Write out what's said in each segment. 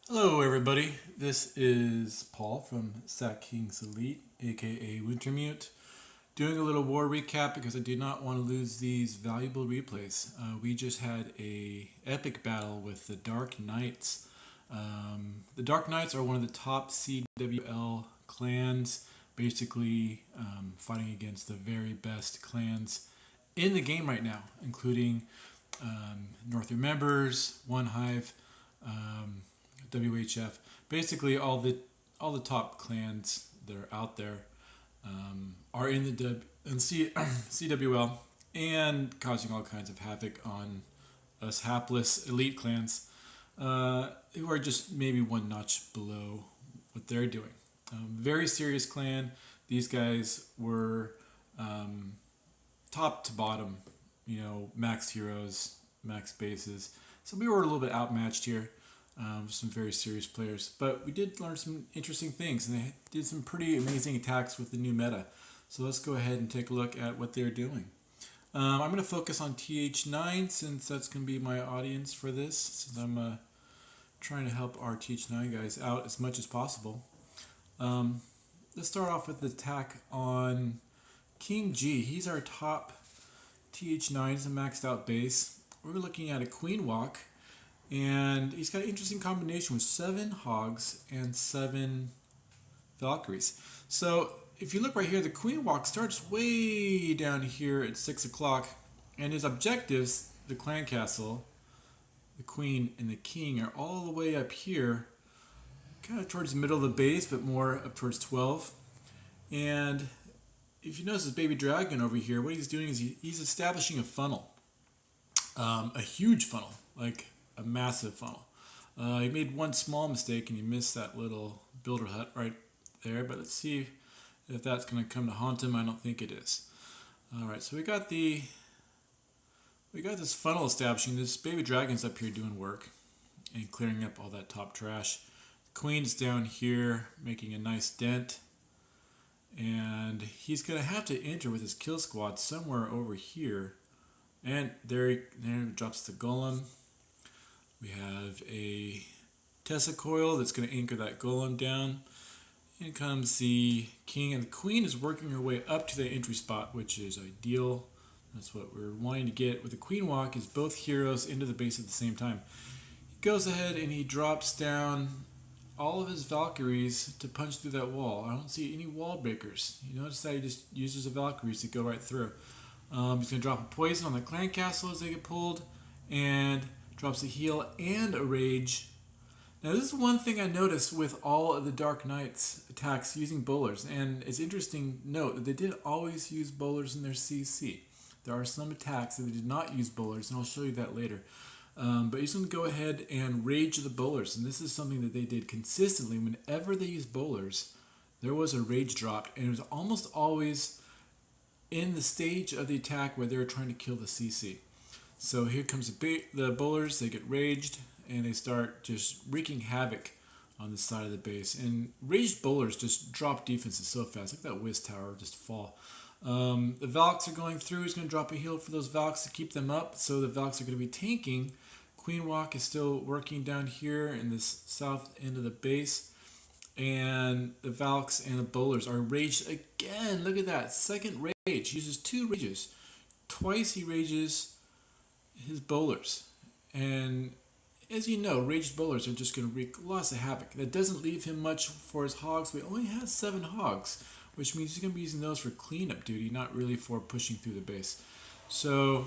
Hello everybody, this is Paul from Sack Kings Elite, aka Wintermute, doing a little war recap because I did not want to lose these valuable replays. We just had a epic battle with the Dark Knights. The Dark Knights are one of the top CWL clans, basically fighting against the very best clans in the game right now, including Northern Members, One Hive, um, WHF, basically all the top clans that are out there are in the CWL and causing all kinds of havoc on us hapless elite clans who are just maybe one notch below what they're doing. Very serious clan. These guys were top to bottom, max heroes, max bases. So we were a little bit outmatched here. Some very serious players. But we did learn some interesting things, and they did some pretty amazing attacks with the new meta. So let's go ahead and take a look at what they're doing. I'm going to focus on th9 since that's going to be my audience for this, since I'm trying to help our th9 guys out as much as possible. Let's start off with the attack on King G. He's our top th9. He's a maxed out base. We're looking at a Queen Walk. And he's got an interesting combination with 7 hogs and 7 Valkyries. So if you look right here, the Queen Walk starts way down here at 6 o'clock. And his objectives, the clan castle, the Queen, and the King, are all the way up here, kind of towards the middle of the base, but more up towards 12. And if you notice his baby dragon over here, what he's doing is he's establishing a funnel. A huge funnel, like a massive funnel. He made one small mistake and he missed that little builder hut right there, but let's see if that's going to come to haunt him. I don't think it is. Alright, so we got this funnel establishing. This baby dragon's up here doing work and clearing up all that top trash. The Queen's down here making a nice dent, and he's going to have to enter with his kill squad somewhere over here. And there drops the golem. We have a Tessa coil that's going to anchor that golem down. In comes the King, and the Queen is working her way up to the entry spot, which is ideal. That's what we're wanting to get with the Queen Walk, is both heroes into the base at the same time. He goes ahead and he drops down all of his Valkyries to punch through that wall. I don't see any wall breakers. You notice that he just uses the Valkyries to go right through. He's going to drop a poison on the clan castle as they get pulled, and drops a heal and a rage. Now this is one thing I noticed with all of the Dark Knights attacks using bowlers, and it's interesting to note that they did always use bowlers in their CC. There are some attacks that they did not use bowlers, and I'll show you that later. But he's going to go ahead and rage the bowlers, and this is something that they did consistently. Whenever they used bowlers, there was a rage drop, and it was almost always in the stage of the attack where they were trying to kill the CC. So here comes the bowlers. They get raged and they start just wreaking havoc on the side of the base. And raged bowlers just drop defenses so fast. Look at that whiz tower just fall. The Valks are going through. He's going to drop a heal for those Valks to keep them up. So the Valks are going to be tanking. Queen Walk is still working down here in this south end of the base. And the Valks and the bowlers are raged again. Look at that. Second rage. He uses 2 rages. Twice he rages his bowlers, and as you know, raged bowlers are just going to wreak lots of havoc. That doesn't leave him much for his hogs. We only has 7 hogs, which means he's going to be using those for cleanup duty, not really for pushing through the base. So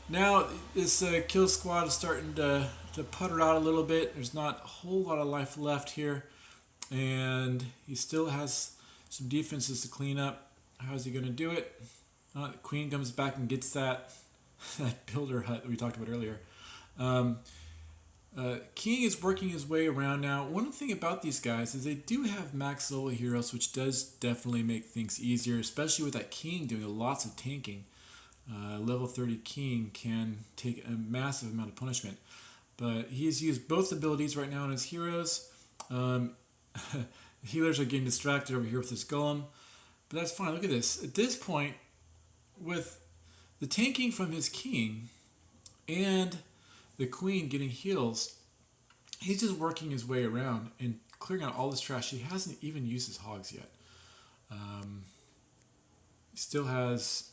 now this kill squad is starting to putter out a little bit. There's not a whole lot of life left here, and he still has some defenses to clean up. How's he going to do it? The Queen comes back and gets that builder hut that we talked about earlier. King is working his way around now. One thing about these guys is they do have max level heroes, which does definitely make things easier, especially with that King doing lots of tanking. Level 30 King can take a massive amount of punishment. But he has used both abilities right now on his heroes. Healers are getting distracted over here with his golem. But that's fine. Look at this. At this point, with the tanking from his King and the Queen getting heals, he's just working his way around and clearing out all this trash. He hasn't even used his hogs yet. Um, he still has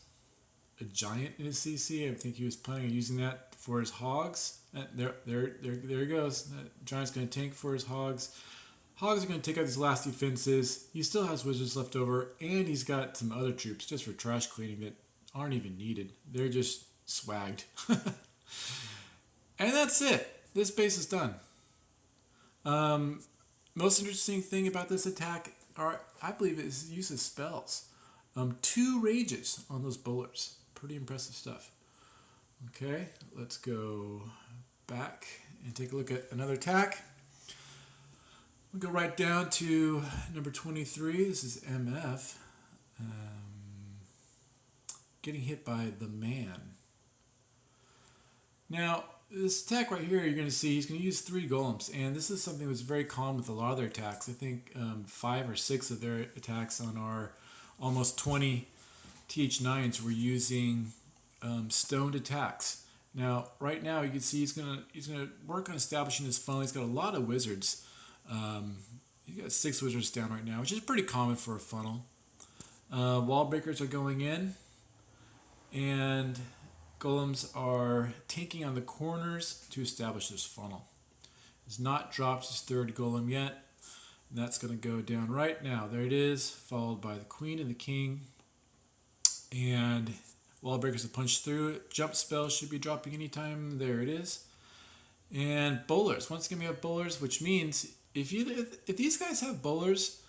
a giant in his CC. I think he was planning on using that for his hogs. There he goes. That giant's going to tank for his hogs. Hogs are going to take out these last defenses. He still has wizards left over, and he's got some other troops just for trash cleaning that aren't even needed. They're just swagged. And that's it. This base is done. Most interesting thing about this attack are, I believe, is use of spells. 2 rages on those bowlers. Pretty impressive stuff. Okay, let's go back and take a look at another attack. We'll go right down to number 23. This is MF. Getting hit by the man. Now, this attack right here, you're going to see he's going to use 3 golems, and this is something that's very common with a lot of their attacks. I think 5 or 6 of their attacks on our almost 20 th9s were using stoned attacks. Now, right now, you can see he's gonna work on establishing this funnel. He's got a lot of wizards. He's got 6 wizards down right now, which is pretty common for a funnel. Wall breakers are going in, and golems are tanking on the corners to establish this funnel. He's not dropped his 3rd golem yet. And that's going to go down right now. There it is, followed by the queen and the king. And wall breakers have punched through it. Jump spell should be dropping anytime. There it is. And bowlers. Once again, we have bowlers, which means if these guys have bowlers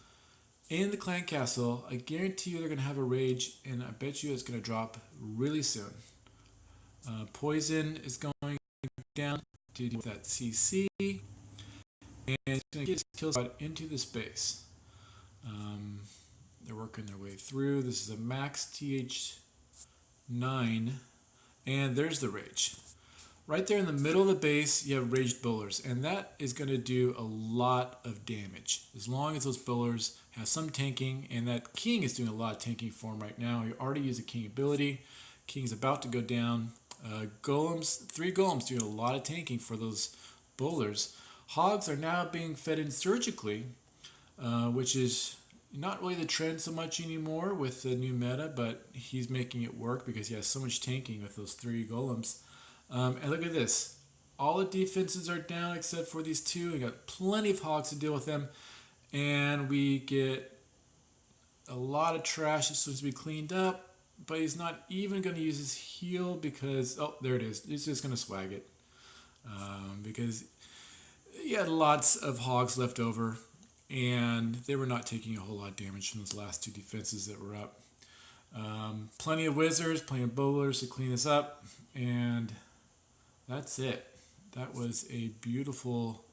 in the clan castle, I guarantee you they're going to have a rage, and I bet you it's going to drop really soon. Poison is going down to deal with that CC, and it's going to get his kill spot into the space. They're working their way through. This is a max th9, and there's the rage. Right there in the middle of the base, you have raged bowlers, and that is going to do a lot of damage. As long as those bowlers have some tanking, and that king is doing a lot of tanking for him right now. He already used a king ability. King's about to go down. Golems, 3 golems doing a lot of tanking for those bowlers. Hogs are now being fed in surgically, which is not really the trend so much anymore with the new meta, but he's making it work because he has so much tanking with those 3 golems. And look at this. All the defenses are down except for these 2. We got plenty of hogs to deal with them. And we get a lot of trash that needs to be cleaned up. But he's not even going to use his heal because... Oh, there it is. He's just going to swag it. Because he had lots of hogs left over. And they were not taking a whole lot of damage from those last 2 defenses that were up. Plenty of wizards, plenty of bowlers to clean this up. And that's it. That was a beautiful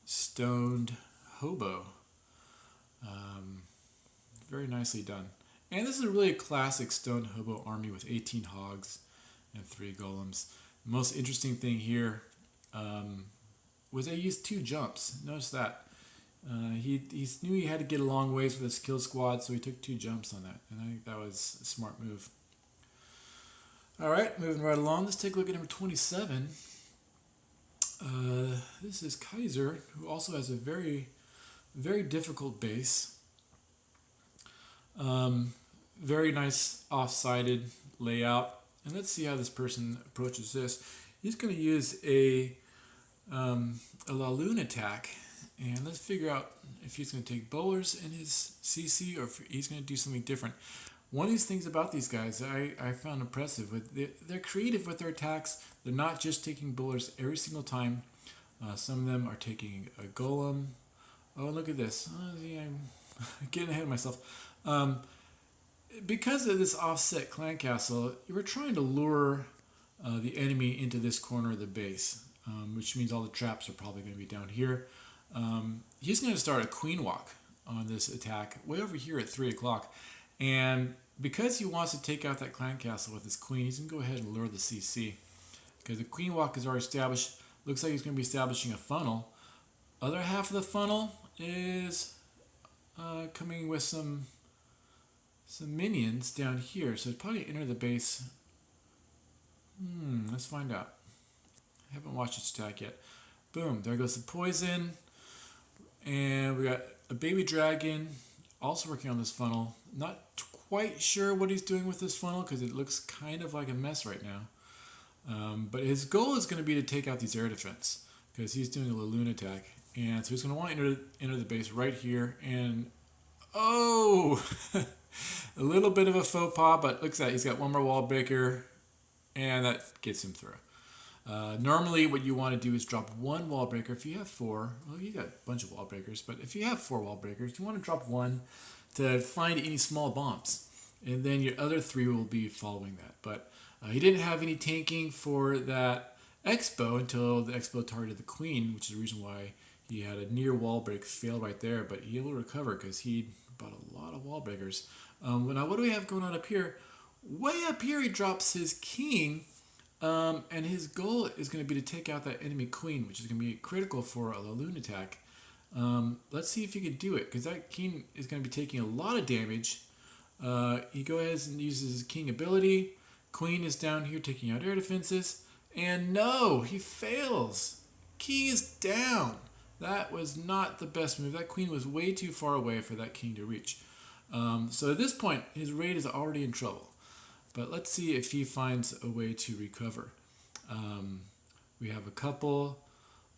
stoned hobo. Very nicely done. And this is really a classic stone hobo army with 18 hogs and 3 golems. The most interesting thing here was they used 2 jumps. Notice that. He knew he had to get a long ways with his kill squad, so he took 2 jumps on that. And I think that was a smart move. Alright, moving right along. Let's take a look at number 27. This is Kaiser, who also has a very, very difficult base. Very nice off-sided layout. And let's see how this person approaches this. He's going to use a La Lune attack. And let's figure out if he's going to take bowlers in his CC or if he's going to do something different. One of these things about these guys I found impressive. They're creative with their attacks. They're not just taking bowlers every single time. Some of them are taking a golem. Oh, look at this. Yeah, I'm getting ahead of myself. Because of this offset clan castle, we're trying to lure the enemy into this corner of the base, which means all the traps are probably going to be down here. He's going to start a queen walk on this attack way over here at 3 o'clock. And because he wants to take out that clan castle with his queen, he's going to go ahead and lure the CC. Because the queen walk is already established. Looks like he's going to be establishing a funnel. Other half of the funnel is coming with some minions down here. So it's probably enter the base. Let's find out. I haven't watched this attack yet. boom, there goes the poison. And we got a baby dragon also working on this funnel. Not quite sure what he's doing with this funnel because it looks kind of like a mess right now. But his goal is going to be to take out these air defense because he's doing a Laloon attack. And so he's going to want to enter the base right here. And, oh, a little bit of a faux pas, but looks like he's got one more wall breaker, and that gets him through. Normally what you want to do is drop one wall breaker. If you have four, well, you got a bunch of wall breakers, but if you have four wall breakers, you want to drop one to find any small bombs, and then your other three will be following that. But he didn't have any tanking for that Expo until the Expo targeted the Queen, which is the reason why he had a near wall break fail right there, but he able to recover because he bought a lot of wall breakers. Now what do we have going on up here? Way up here he drops his king, and his goal is going to be to take out that enemy queen, which is going to be critical for a Laloon attack. Let's see if he can do it, because that king is going to be taking a lot of damage. He goes ahead and uses his king ability. Queen is down here taking out air defenses, and no, he fails. King is down. That was not the best move. That queen was way too far away for that king to reach. So at this point, his raid is already in trouble. But let's see if he finds a way to recover. We have a couple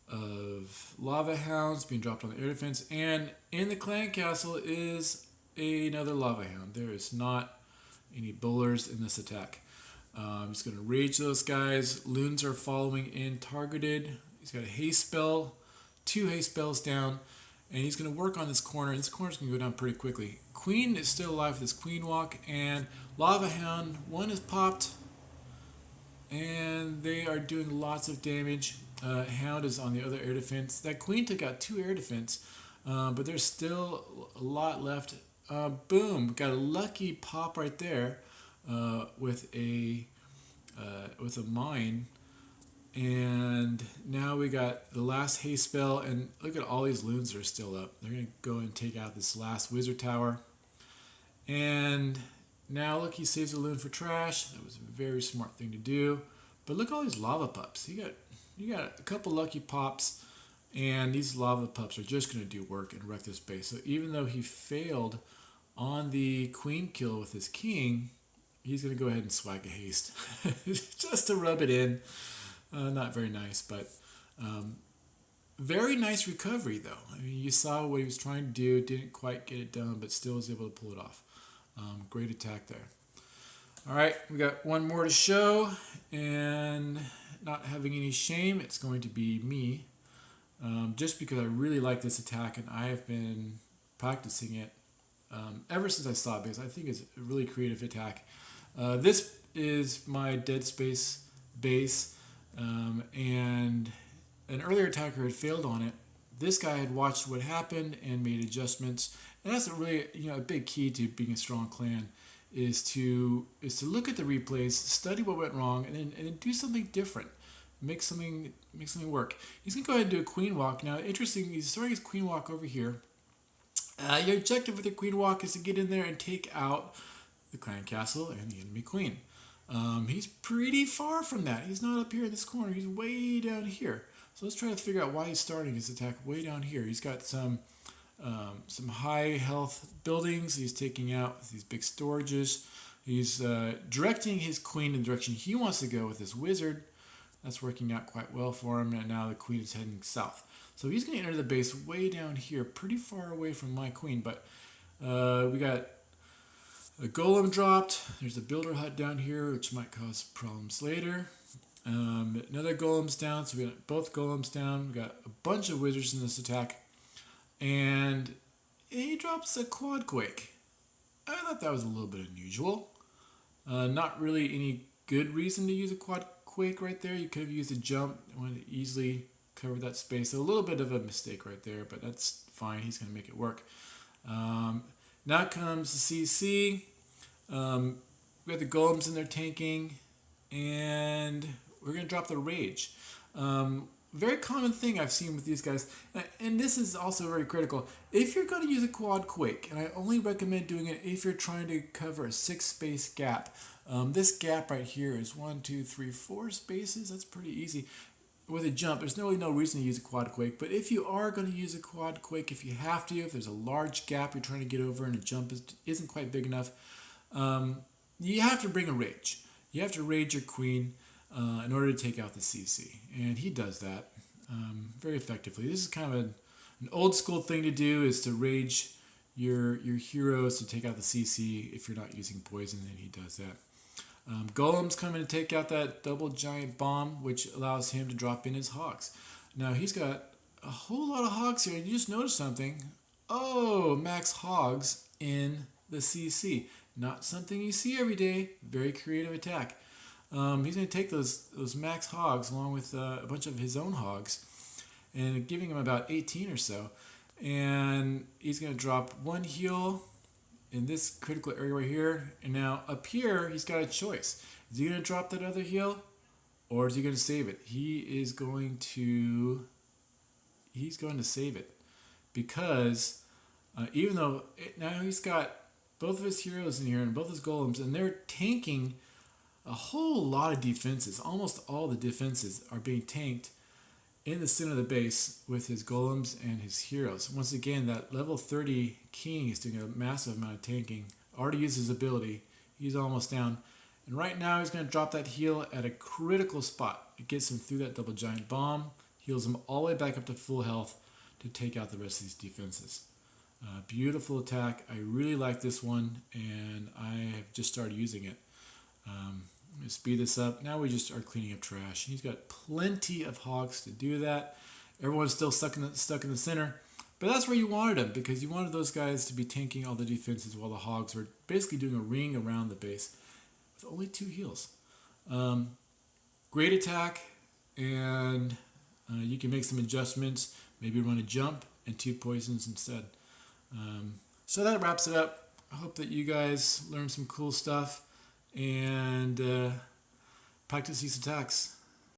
of lava hounds being dropped on the air defense, and in the clan castle is another lava hound. There is not any bowlers in this attack. I'm just going to rage those guys. Loons are following in targeted. He's got a haste spell, 2 haste spells down, and he's going to work on this corner. And this corner is going to go down pretty quickly. Queen is still alive with this queen walk, and lava hound, one is popped, and they are doing lots of damage. Hound is on the other air defense. That queen took out 2 air defense, but there's still a lot left. Boom, got a lucky pop right there with a mine. And now we got the last haste spell, and look at all these loons that are still up. They're going to go and take out this last wizard tower. And now look, he saves a loon for trash. That was a very smart thing to do. But look at all these lava pups. You got a couple lucky pops, and these lava pups are just going to do work and wreck this base. So even though he failed on the queen kill with his king, he's going to go ahead and swag a haste just to rub it in. Not very nice, but very nice recovery, though. I mean, you saw what he was trying to do, didn't quite get it done, but still was able to pull it off. Great attack there. All right, we got one more to show, and not having any shame, it's going to be me, just because I really like this attack, and I have been practicing it ever since I saw it, because I think it's a really creative attack. This is my Dead Space base. And an earlier attacker had failed on it. This guy had watched what happened and made adjustments. And that's a big key to being a strong clan is to look at the replays, study what went wrong, and then do something different. Make something work. He's gonna go ahead and do a queen walk. Now, interesting, he's throwing his queen walk over here. Your objective with the queen walk is to get in there and take out the clan castle and the enemy queen. He's pretty far from that. He's not up here in this corner. He's way down here. So let's try to figure out why he's starting his attack way down here. He's got some high health buildings. He's taking out these big storages. He's directing his queen in the direction he wants to go with his wizard. That's working out quite well for him. And now the queen is heading south. So he's going to enter the base way down here, pretty far away from my queen. But we got a golem dropped. There's a builder hut down here, which might cause problems later. Another golem's down, so we got both golems down. We got a bunch of wizards in this attack. And he drops a quad quake. I thought that was a little bit unusual. Not really any good reason to use a quad quake right there. You could have used a jump. I wanted to easily cover that space. So a little bit of a mistake right there, but that's fine. He's going to make it work. Now comes the CC. We got the golems in there tanking, and we're going to drop the rage. Very common thing I've seen with these guys, and this is also very critical. If you're going to use a quad quake, and I only recommend doing it if you're trying to cover a 6-space gap. This gap right here is 1, 2, 3, 4 spaces. That's pretty easy. with a jump, there's really no reason to use a quad quake. But if you are going to use a quad quake, if you have to, if there's a large gap you're trying to get over and a jump isn't quite big enough, you have to bring a rage. You have to rage your queen in order to take out the CC, and he does that very effectively. This is kind of an old school thing to do, is to rage your heroes to take out the CC. If you're not using poison, then he does that. Golem's coming to take out that double giant bomb, which allows him to drop in his hogs. Now he's got a whole lot of hogs here, and you just noticed something. Oh, max hogs in the CC. Not something you see every day. Very creative attack. He's going to take those max hogs along with a bunch of his own hogs, and giving him about 18 or so. And he's going to drop one heal in this critical area right here. And now up here, he's got a choice. Is he going to drop that other heal, or is he going to save it? He's going to save it, because even though now he's got both of his heroes in here and both his golems, and they're tanking a whole lot of defenses. Almost all the defenses are being tanked in the center of the base with his golems and his heroes. Once again, that level 30 king is doing a massive amount of tanking. Already used his ability. He's almost down. And right now he's going to drop that heal at a critical spot. It gets him through that double giant bomb, heals him all the way back up to full health to take out the rest of these defenses. Beautiful attack. I really like this one, and I have just started using it. I'm going to speed this up. Now we just are cleaning up trash. He's got plenty of hogs to do that. Everyone's still stuck in the center. But that's where you wanted them, because you wanted those guys to be tanking all the defenses while the hogs were basically doing a ring around the base with only 2 heals. Great attack, and you can make some adjustments. Maybe run a jump and 2 poisons instead. So that wraps it up. I hope that you guys learned some cool stuff and practice these attacks.